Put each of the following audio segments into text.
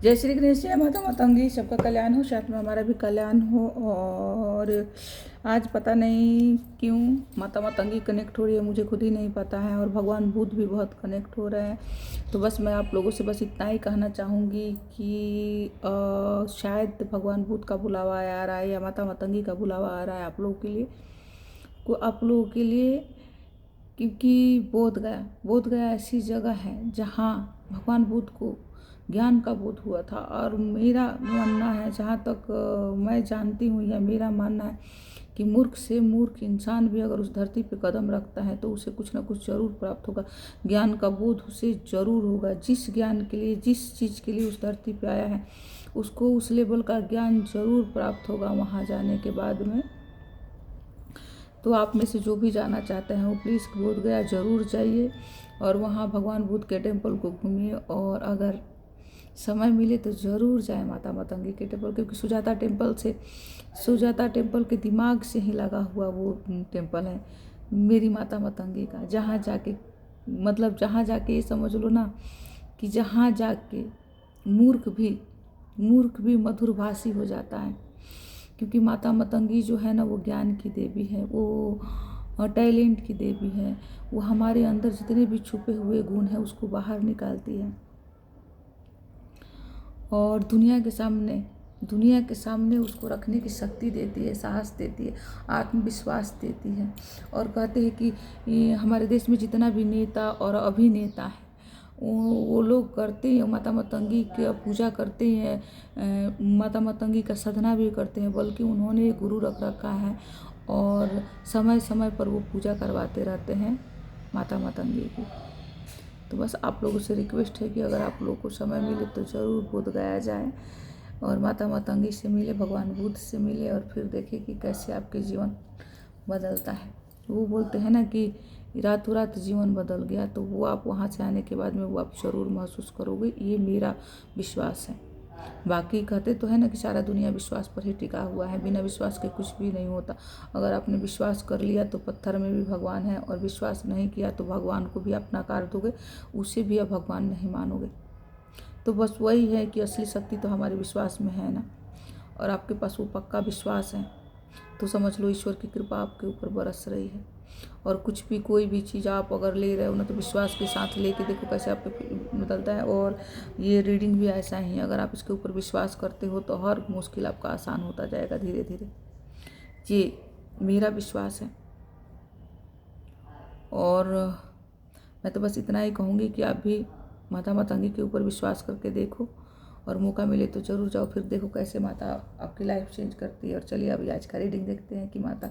जय श्री गणेश, जय माता मातंगी, सबका कल्याण हो, साथ में हमारा भी कल्याण हो। और आज पता नहीं क्यों माता मातंगी कनेक्ट हो रही है, मुझे खुद ही नहीं पता है। और भगवान बुद्ध भी बहुत कनेक्ट हो रहे हैं। तो बस मैं आप लोगों से बस इतना ही कहना चाहूँगी कि शायद भगवान बुद्ध का बुलावा आ रहा है या माता मातंगी का बुलावा आ रहा है आप लोगों के लिए क्योंकि बोध गया ऐसी जगह है जहाँ भगवान बुद्ध को ज्ञान का बोध हुआ था। और मेरा मानना है, जहाँ तक मैं जानती हूँ या मेरा मानना है कि मूर्ख से मूर्ख इंसान भी अगर उस धरती पे कदम रखता है तो उसे कुछ ना कुछ जरूर प्राप्त होगा। ज्ञान का बोध उसे जरूर होगा। जिस ज्ञान के लिए, जिस चीज़ के लिए उस धरती पे आया है, उसको उस लेवल का ज्ञान जरूर प्राप्त होगा वहाँ जाने के बाद में। तो आप में से जो भी जाना चाहते हैं वो प्लीज़ बोध गया ज़रूर जाइए और वहाँ भगवान बुद्ध के टेम्पल को घूमिए। और अगर समय मिले तो ज़रूर जाए माता मातंगी के टेम्पल, क्योंकि सुजाता टेम्पल के दिमाग से ही लगा हुआ वो टेम्पल है मेरी माता मातंगी का। जहाँ जाके ये समझ लो ना कि जहाँ जाके मूर्ख भी मधुरभाषी हो जाता है। क्योंकि माता मातंगी जो है ना, वो ज्ञान की देवी है, वो टैलेंट की देवी है। वो हमारे अंदर जितने भी छुपे हुए गुण हैं उसको बाहर निकालती है और दुनिया के सामने उसको रखने की शक्ति देती है, साहस देती है, आत्मविश्वास देती है। और कहते हैं कि हमारे देश में जितना भी नेता और अभिनेता है वो लोग करते हैं, माता मातंगी की पूजा करते हैं, माता मातंगी का साधना भी करते हैं, बल्कि उन्होंने एक गुरु रख रखा है और समय समय पर वो पूजा करवाते रहते हैं माता मातंगी की। तो बस आप लोगों से रिक्वेस्ट है कि अगर आप लोगों को समय मिले तो ज़रूर बोध गया जाए और माता मातंगी से मिले, भगवान बुद्ध से मिले और फिर देखें कि कैसे आपके जीवन बदलता है। वो बोलते हैं ना कि रातों रात जीवन बदल गया, तो वो आप वहाँ से आने के बाद में वो आप ज़रूर महसूस करोगे, ये मेरा विश्वास है। बाकी कहते तो है ना कि सारा दुनिया विश्वास पर ही टिका हुआ है, बिना विश्वास के कुछ भी नहीं होता। अगर आपने विश्वास कर लिया तो पत्थर में भी भगवान है, और विश्वास नहीं किया तो भगवान को भी आप नकार दोगे, उसे भी आप भगवान नहीं मानोगे। तो बस वही है कि असली शक्ति तो हमारे विश्वास में है ना, और आपके पास वो पक्का विश्वास है तो समझ लो ईश्वर की कृपा आपके ऊपर बरस रही है। और कुछ भी, कोई भी चीज़ आप अगर ले रहे हो ना, तो विश्वास के साथ लेके देखो कैसे आपके बदलता है। और ये रीडिंग भी ऐसा ही है, अगर आप इसके ऊपर विश्वास करते हो तो हर मुश्किल आपका आसान होता जाएगा धीरे धीरे। ये मेरा विश्वास है। और मैं तो बस इतना ही कहूँगी कि आप भी माता मातंगी के ऊपर विश्वास करके देखो, और मौका मिले तो ज़रूर जाओ, फिर देखो कैसे माता आपकी लाइफ चेंज करती है। और चलिए अभी आज का रीडिंग देखते हैं कि माता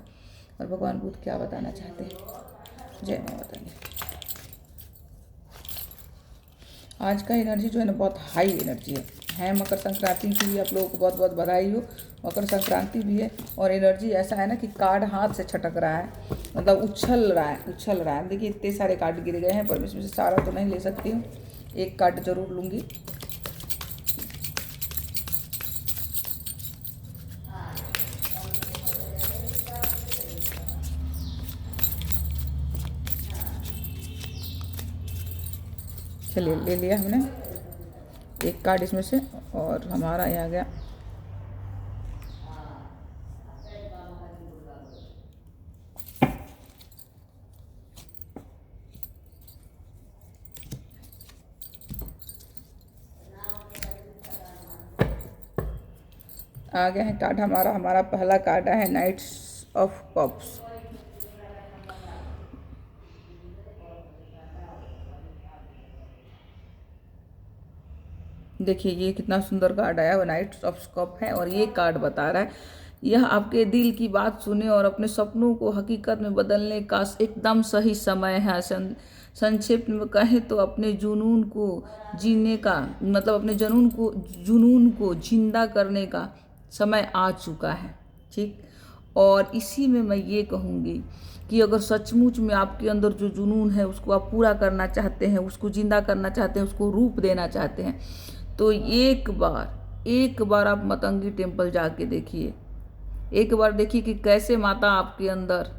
और भगवान बुद्ध क्या बताना चाहते हैं। जय माता दी। आज का एनर्जी जो है ना, बहुत हाई एनर्जी है। मकर संक्रांति की भी आप लोगों को बहुत बहुत बधाई हो। मकर संक्रांति भी है और एनर्जी ऐसा है ना कि कार्ड हाथ से छटक रहा है, मतलब उछल रहा है। देखिए इतने सारे कार्ड गिर गए हैं, पर इसमें से सारा तो नहीं ले सकती हूँ, एक कार्ड जरूर लूँगी। चलिए ले लिया हमने एक कार्ड इसमें से, और हमारा ये आ गया है कार्ड हमारा पहला कार्ड है नाइट्स ऑफ कप्स। देखिए ये कितना सुंदर कार्ड आया, वो नाइट्स ऑफ कप है। और ये कार्ड बता रहा है, यह आपके दिल की बात सुने और अपने सपनों को हकीकत में बदलने का एकदम सही समय है। संक्षेप में कहें तो अपने जुनून को जीने का, मतलब अपने जुनून को जिंदा करने का समय आ चुका है। ठीक। और इसी में मैं ये कहूँगी कि अगर सचमुच में आपके अंदर जो जुनून है उसको आप पूरा करना चाहते हैं, उसको जिंदा करना चाहते हैं, उसको रूप देना चाहते हैं, तो एक बार आप मातंगी टेम्पल जाके देखिए। एक बार देखिए कि कैसे माता आपके अंदर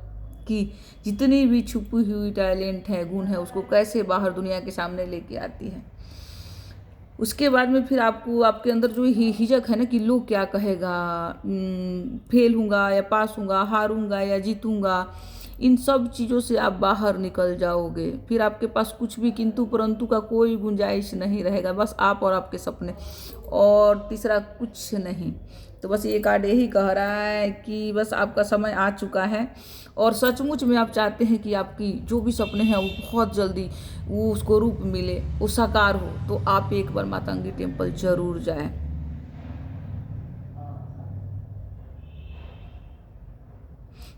की जितनी भी छुपी हुई टैलेंट है, गुण है, उसको कैसे बाहर दुनिया के सामने लेके आती है। उसके बाद में फिर आपको आपके अंदर जो हिचक है ना कि लोग क्या कहेगा, फेल हूँगा या पास हूँगा, हारूंगा या जीतूंगा, इन सब चीज़ों से आप बाहर निकल जाओगे। फिर आपके पास कुछ भी किंतु परंतु का कोई गुंजाइश नहीं रहेगा, बस आप और आपके सपने, और तीसरा कुछ नहीं। तो बस ये कार्ड यही कह रहा है कि बस आपका समय आ चुका है और सचमुच में आप चाहते हैं कि आपकी जो भी सपने हैं वो बहुत जल्दी वो उसको रूप मिले, वो साकार हो, तो आप एक बार मातंगी टेम्पल जरूर जाएं।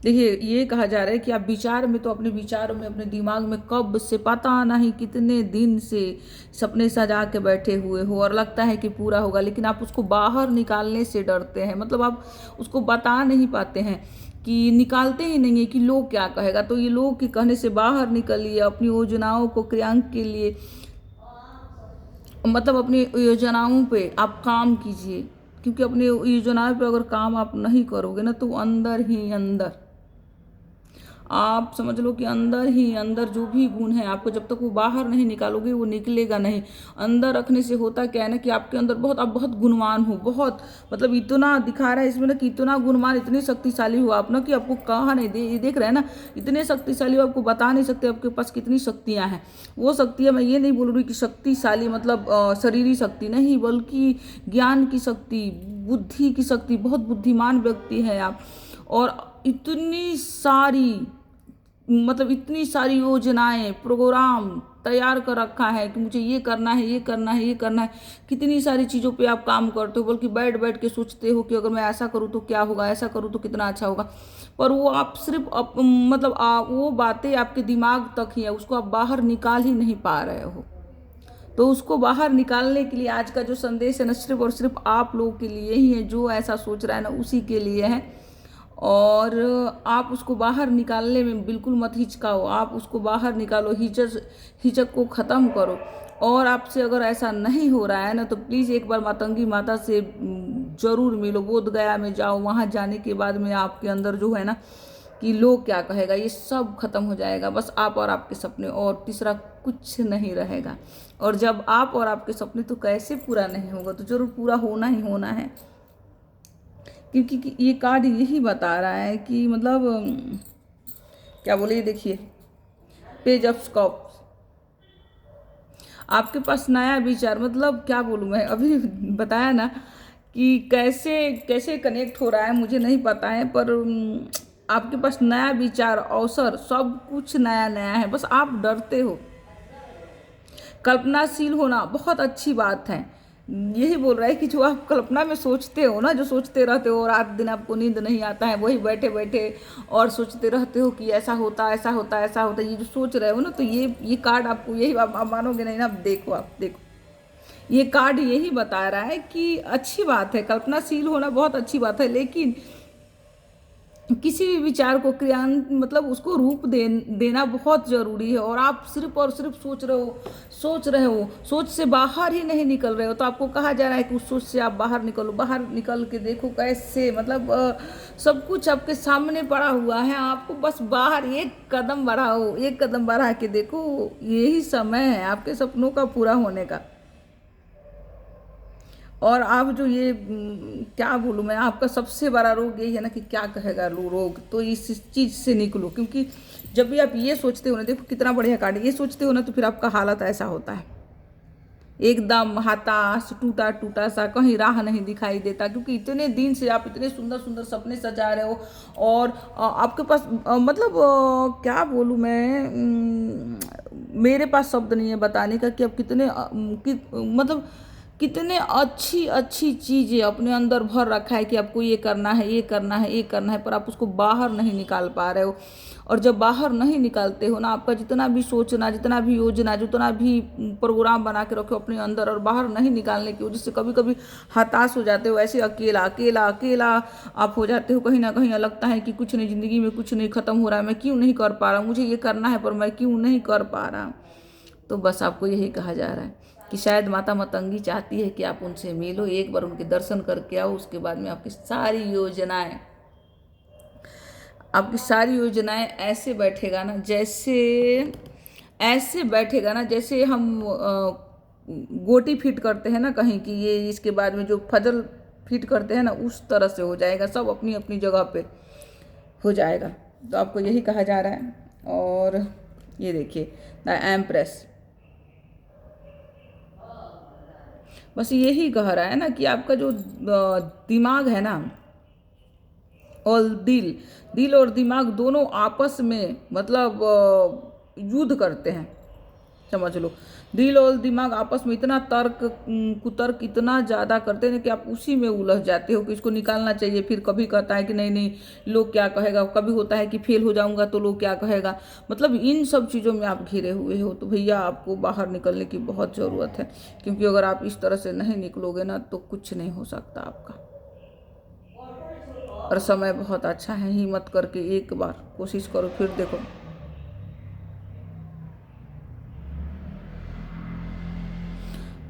देखिए, ये कहा जा रहा है कि आप विचार में तो अपने विचारों में, अपने दिमाग में कब से पता नहीं कितने दिन से सपने सजा के बैठे हुए हो और लगता है कि पूरा होगा, लेकिन आप उसको बाहर निकालने से डरते हैं। मतलब आप उसको बता नहीं पाते हैं, कि निकालते ही नहीं है कि लोग क्या कहेगा। तो ये लोग के कहने से बाहर निकलिए, अपनी योजनाओं को क्रियान्वित के लिए, मतलब अपनी योजनाओं पे आप काम कीजिए, क्योंकि अपनी योजनाओं पे अगर काम आप नहीं करोगे ना, तो अंदर ही अंदर आप समझ लो कि अंदर ही अंदर जो भी गुण है आपको, जब तक वो बाहर नहीं निकालोगे वो निकलेगा नहीं। अंदर रखने से होता क्या है ना कि आपके अंदर बहुत, आप बहुत गुणवान हो, बहुत, मतलब इतना दिखा रहा है इसमें ना कि इतना गुणवान, इतने शक्तिशाली हो आप ना कि आपको कहा नहीं दे, देख रहे हैं ना, इतने शक्तिशाली हो, आपको बता नहीं सकते आपके पास कितनी शक्तियाँ हैं। वो शक्तियाँ, मैं ये नहीं बोल रही कि शक्तिशाली मतलब शरीरी शक्ति नहीं, बल्कि ज्ञान की शक्ति, बुद्धि की शक्ति, बहुत बुद्धिमान व्यक्ति है आप। और इतनी सारी, मतलब इतनी सारी योजनाएं, प्रोग्राम तैयार कर रखा है कि मुझे ये करना है, ये करना है, ये करना है। कितनी सारी चीज़ों पे आप काम करते हो, बल्कि बैठ बैठ के सोचते हो कि अगर मैं ऐसा करूँ तो क्या होगा, ऐसा करूँ तो कितना अच्छा होगा। पर वो आप सिर्फ मतलब वो बातें आपके दिमाग तक ही है, उसको आप बाहर निकाल ही नहीं पा रहे हो। तो उसको बाहर निकालने के लिए आज का जो संदेश है ना, सिर्फ और सिर्फ आप लोगों के लिए ही है। जो ऐसा सोच रहा है ना, उसी के लिए है। और आप उसको बाहर निकालने में बिल्कुल मत हिचकाओ, आप उसको बाहर निकालो, हिचक को ख़त्म करो। और आपसे अगर ऐसा नहीं हो रहा है ना, तो प्लीज़ एक बार मातंगी माता से ज़रूर मिलो। बोध गया में जाओ, वहाँ जाने के बाद में आपके अंदर जो है ना कि लोग क्या कहेगा, ये सब खत्म हो जाएगा। बस आप और आपके सपने, और तीसरा कुछ नहीं रहेगा। और जब आप और आपके सपने, तो कैसे पूरा नहीं होगा, तो जरूर पूरा होना ही होना है। क्योंकि ये कार्ड यही बता रहा है कि मतलब क्या बोले, ये देखिए, पेज ऑफ कप्स, आपके पास नया विचार, मतलब क्या बोलूँ मैं, अभी बताया ना कि कैसे कैसे कनेक्ट हो रहा है मुझे नहीं पता है, पर आपके पास नया विचार, अवसर, सब कुछ नया नया है, बस आप डरते हो। कल्पनाशील होना बहुत अच्छी बात है। यही बोल रहा है कि जो आप कल्पना में सोचते हो ना, जो सोचते रहते हो, रात दिन आपको नींद नहीं आता है, वही बैठे बैठे और सोचते रहते हो कि ऐसा होता, ऐसा होता, ऐसा होता, ये जो सोच रहे हो ना, तो ये कार्ड आपको यही, आप मानोगे नहीं ना, आप देखो, आप देखो, ये कार्ड यही बता रहा है कि अच्छी बात है, कल्पनाशील होना बहुत अच्छी बात है, लेकिन किसी भी विचार को क्रियान्वित, मतलब उसको रूप देना बहुत जरूरी है। और आप सिर्फ और सिर्फ सोच रहे हो, सोच रहे हो, सोच से बाहर ही नहीं निकल रहे हो। तो आपको कहा जा रहा है कि उस सोच से आप बाहर निकलो, बाहर निकल के देखो कैसे, मतलब सब कुछ आपके सामने पड़ा हुआ है, आपको बस बाहर एक कदम बढ़ाओ, एक कदम बढ़ा के देखो। यही समय है आपके सपनों का पूरा होने का। और आप जो ये क्या बोलूँ मैं, आपका सबसे बड़ा रोग यही है ना कि क्या कहेगा रोग, तो इस चीज़ से निकलो। क्योंकि जब भी आप ये सोचते हो ना, देखो कितना बढ़िया कार्ड, ये सोचते हो ना, तो फिर आपका हालत ऐसा होता है, एकदम हताश, टूटा टूटा सा, कहीं राह नहीं दिखाई देता। क्योंकि इतने दिन से आप इतने सुंदर सुंदर सपने सजा रहे हो, और आपके पास मतलब क्या बोलूँ मैं, मेरे पास शब्द नहीं है बताने का कि आप कितने मतलब कितने अच्छी अच्छी चीज़ें अपने अंदर भर रखा है कि आपको ये करना है, ये करना है, ये करना है, पर आप उसको बाहर नहीं निकाल पा रहे हो। और जब बाहर नहीं निकालते हो ना, आपका जितना भी सोचना, जितना भी योजना, जितना भी प्रोग्राम बना के रखो अपने अंदर, और बाहर नहीं निकालने की वजह से कभी कभी हताश हो जाते हो, ऐसे अकेला अकेला अकेला आप हो जाते हो। कहीं ना कहीं लगता है कि कुछ नहीं, ज़िंदगी में कुछ नहीं, ख़त्म हो रहा है, मैं क्यों नहीं कर पा रहा हूँ, मुझे ये करना है पर मैं क्यों नहीं कर पा रहा। तो बस आपको यही कहा जा रहा है कि शायद माता मतंगी चाहती है कि आप उनसे मिलो, एक बार उनके दर्शन करके आओ, उसके बाद में आपकी सारी योजनाएं ऐसे बैठेगा ना, जैसे ऐसे बैठेगा ना, जैसे हम गोटी फिट करते हैं ना कहीं कि ये इसके बाद में जो फजल फिट करते हैं ना, उस तरह से हो जाएगा, सब अपनी अपनी जगह पे हो जाएगा। तो आपको यही कहा जा रहा है। और ये देखिए द एम्प्रेस, बस यही कह रहा है ना कि आपका जो दिमाग है ना, और दिल और दिमाग दोनों आपस में मतलब युद्ध करते हैं, समझ लो। दिल और दिमाग आपस में इतना कुतर्क इतना ज़्यादा करते हैं कि आप उसी में उलझ जाते हो कि इसको निकालना चाहिए। फिर कभी कहता है कि नहीं नहीं लोग क्या कहेगा, कभी होता है कि फेल हो जाऊंगा तो लोग क्या कहेगा। मतलब इन सब चीज़ों में आप घिरे हुए हो। तो भैया आपको बाहर निकलने की बहुत ज़रूरत है, क्योंकि अगर आप इस तरह से नहीं निकलोगे ना तो कुछ नहीं हो सकता आपका। और समय बहुत अच्छा है, हिम्मत करके एक बार कोशिश करो, फिर देखो।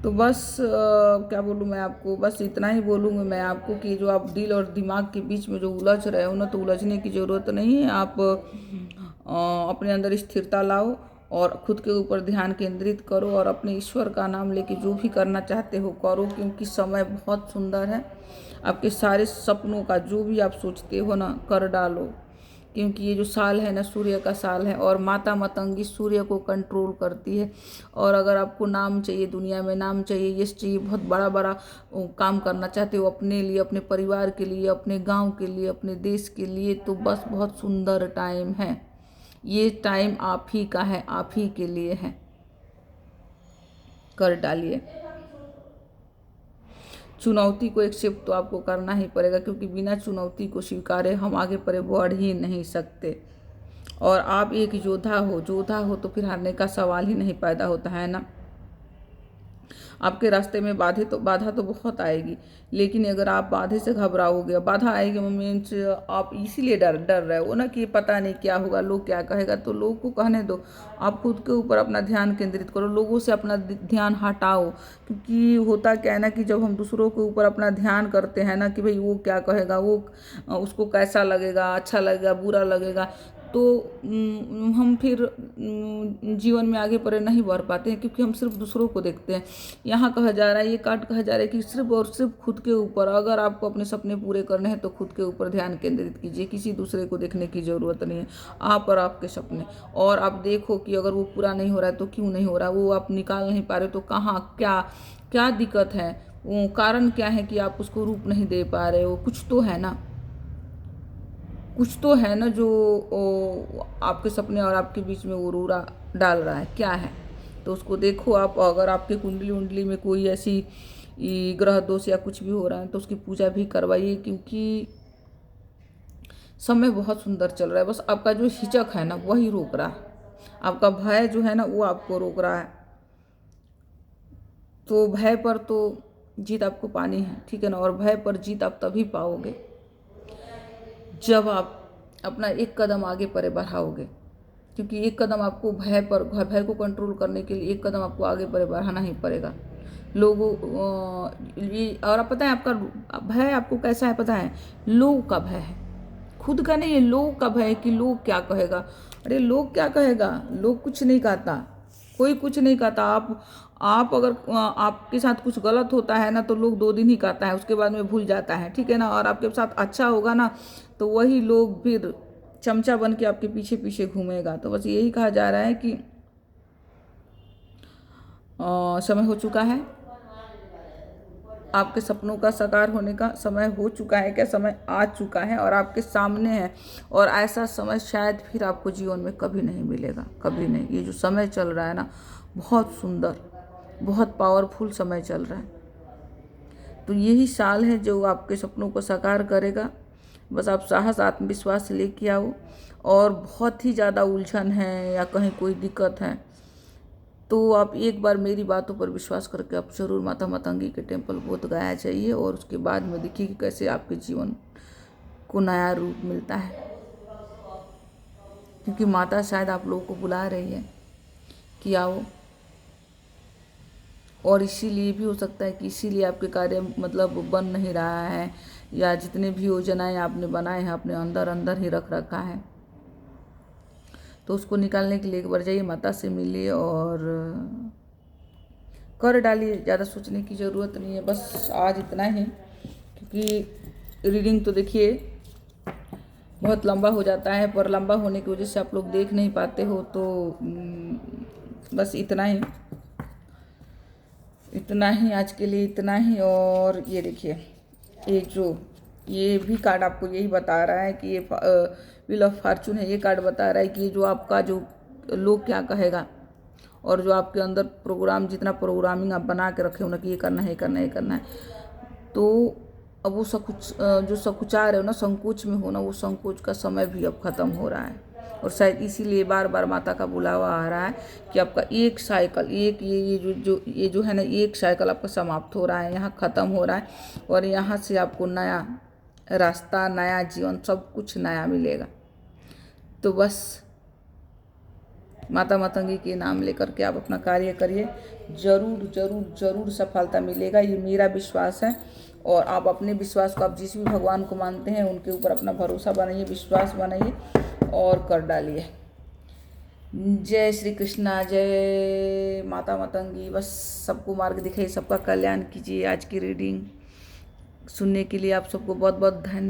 तो बस क्या बोलूँ मैं आपको, बस इतना ही बोलूँगी मैं आपको कि जो आप दिल और दिमाग के बीच में जो उलझ रहे हो ना, तो उलझने की ज़रूरत नहीं है। आप अपने अंदर स्थिरता लाओ और खुद के ऊपर ध्यान केंद्रित करो और अपने ईश्वर का नाम लेके जो भी करना चाहते हो करो, क्योंकि समय बहुत सुंदर है। आपके सारे सपनों का जो भी आप सोचते हो ना, कर डालो, क्योंकि ये जो साल है ना सूर्य का साल है, और माता मतंगी सूर्य को कंट्रोल करती है। और अगर आपको नाम चाहिए, दुनिया में नाम चाहिए, यश चाहिए, बहुत बड़ा बड़ा काम करना चाहते हो अपने लिए, अपने परिवार के लिए, अपने गांव के लिए, अपने देश के लिए, तो बस बहुत सुंदर टाइम है। ये टाइम आप ही का है, आप ही के लिए है। कर डालिए। चुनौती को एक्सेप्ट तो आपको करना ही पड़ेगा, क्योंकि बिना चुनौती को स्वीकारे हम आगे पर बढ़ ही नहीं सकते। और आप एक योद्धा हो तो फिर हारने का सवाल ही नहीं पैदा होता है ना। आपके रास्ते में बाधा तो बहुत आएगी, लेकिन अगर आप बाधे से घबराओगे, बाधा आएगी मीन्स आप इसीलिए डर रहे हो ना कि पता नहीं क्या होगा, लोग क्या कहेगा। तो लोग को कहने दो, आप खुद के ऊपर अपना ध्यान केंद्रित करो, लोगों से अपना ध्यान हटाओ। क्योंकि होता क्या है ना कि जब हम दूसरों के ऊपर अपना ध्यान करते हैं ना कि भाई वो क्या कहेगा, वो उसको कैसा लगेगा, अच्छा लगेगा, बुरा लगेगा, तो हम फिर जीवन में आगे पर नहीं बढ़ पाते हैं, क्योंकि हम सिर्फ दूसरों को देखते हैं। यहाँ कहा जा रहा है, ये काट कहा जा रहा है कि सिर्फ और सिर्फ खुद के ऊपर, अगर आपको अपने सपने पूरे करने हैं तो खुद के ऊपर ध्यान केंद्रित कीजिए। किसी दूसरे को देखने की ज़रूरत नहीं है, आप और आपके सपने। और आप देखो कि अगर वो पूरा नहीं हो रहा है तो क्यों नहीं हो रहा है, वो आप निकाल नहीं पा रहे तो कहाँ क्या क्या दिक्कत है, वो कारण क्या है कि आप उसको रूप नहीं दे पा रहे हो। कुछ तो है ना, कुछ तो है ना जो आपके सपने और आपके बीच में वो रोड़ा डाल रहा है, क्या है। तो उसको देखो आप। अगर आपके कुंडली उंडली में कोई ऐसी ग्रह दोष या कुछ भी हो रहा है तो उसकी पूजा भी करवाइए, क्योंकि समय बहुत सुंदर चल रहा है। बस आपका जो हिचक है ना वही रोक रहा है, आपका भय जो है ना वो आपको रोक रहा है। तो भय पर तो जीत आपको पानी है, ठीक है ना। और भय पर जीत आप तभी पाओगे जब आप अपना एक कदम आगे पर बढ़ाओगे, क्योंकि एक कदम आपको भय को कंट्रोल करने के लिए एक कदम आपको आगे पर बढ़ाना ही पड़ेगा। लोगों और आप पता है आपका भय आपको कैसा है पता है, लोग का भय है, खुद का नहीं है। लोग का भय है कि लोग क्या कहेगा। अरे लोग क्या कहेगा, लोग कुछ नहीं कहता, कोई कुछ नहीं कहता। आप अगर आपके साथ कुछ गलत होता है ना तो लोग 2 दिन ही कहता है, उसके बाद में भूल जाता है, ठीक है ना। और आपके साथ अच्छा होगा ना तो वही लोग फिर चमचा बन के आपके पीछे पीछे घूमेगा। तो बस यही कहा जा रहा है कि समय हो चुका है, आपके सपनों का साकार होने का समय हो चुका है, क्या समय आ चुका है और आपके सामने है। और ऐसा समय शायद फिर आपको जीवन में कभी नहीं मिलेगा, कभी नहीं। ये जो समय चल रहा है ना बहुत सुंदर, बहुत पावरफुल समय चल रहा है। तो यही साल है जो आपके सपनों को साकार करेगा। बस आप साहस आत्मविश्वास लेके आओ। और बहुत ही ज़्यादा उलझन है या कहीं कोई दिक्कत है तो आप एक बार मेरी बातों पर विश्वास करके आप जरूर माता मतंगी के टेम्पल बोध गया जाइए, और उसके बाद में देखिए कि कैसे आपके जीवन को नया रूप मिलता है। क्योंकि माता शायद आप लोगों को बुला रही है कि आओ। और इसीलिए भी हो सकता है कि इसीलिए आपके कार्य मतलब बन नहीं रहा है, या जितने भी योजनाएं आपने बनाए हैं अपने अंदर अंदर ही रख रखा है। तो उसको निकालने के लिए एक बार जाइए, माता से मिलिए और कर डालिए, ज़्यादा सोचने की ज़रूरत नहीं है। बस आज इतना ही, क्योंकि रीडिंग तो देखिए बहुत लंबा हो जाता है, पर लंबा होने की वजह से आप लोग देख नहीं पाते हो, तो बस इतना ही आज के लिए, इतना ही। और ये देखिए, ये भी कार्ड आपको यही बता रहा है कि ये व्हील ऑफ फॉर्चून है। ये कार्ड बता रहा है कि जो आपका जो लोग क्या कहेगा, और जो आपके अंदर जितना प्रोग्रामिंग आप बना के रखे हो ना कि ये करना है, ये करना है, ये करना है, तो अब वो जो संकुचा रहे हो ना, संकोच में हो ना, वो संकोच का समय भी अब खत्म हो रहा है। और शायद इसीलिए बार बार माता का बुलावा आ रहा है कि आपका एक साइकिल, ये जो है ना, एक साइकिल आपका समाप्त हो रहा है, यहाँ ख़त्म हो रहा है, और यहाँ से आपको नया रास्ता, नया जीवन, सब कुछ नया मिलेगा। तो बस माता मातंगी के नाम लेकर के आप अपना कार्य करिए, जरूर जरूर जरूर सफलता मिलेगा, ये मेरा विश्वास है। और आप अपने विश्वास को, आप जिस भी भगवान को मानते हैं उनके ऊपर अपना भरोसा बनाइए, विश्वास बनाइए और कर डालिए। जय श्री कृष्णा, जय माता मातंगी। बस सबको मार्ग दिखाइए, सबका कल्याण कीजिए। आज की रीडिंग सुनने के लिए आप सबको बहुत बहुत धन्यवाद।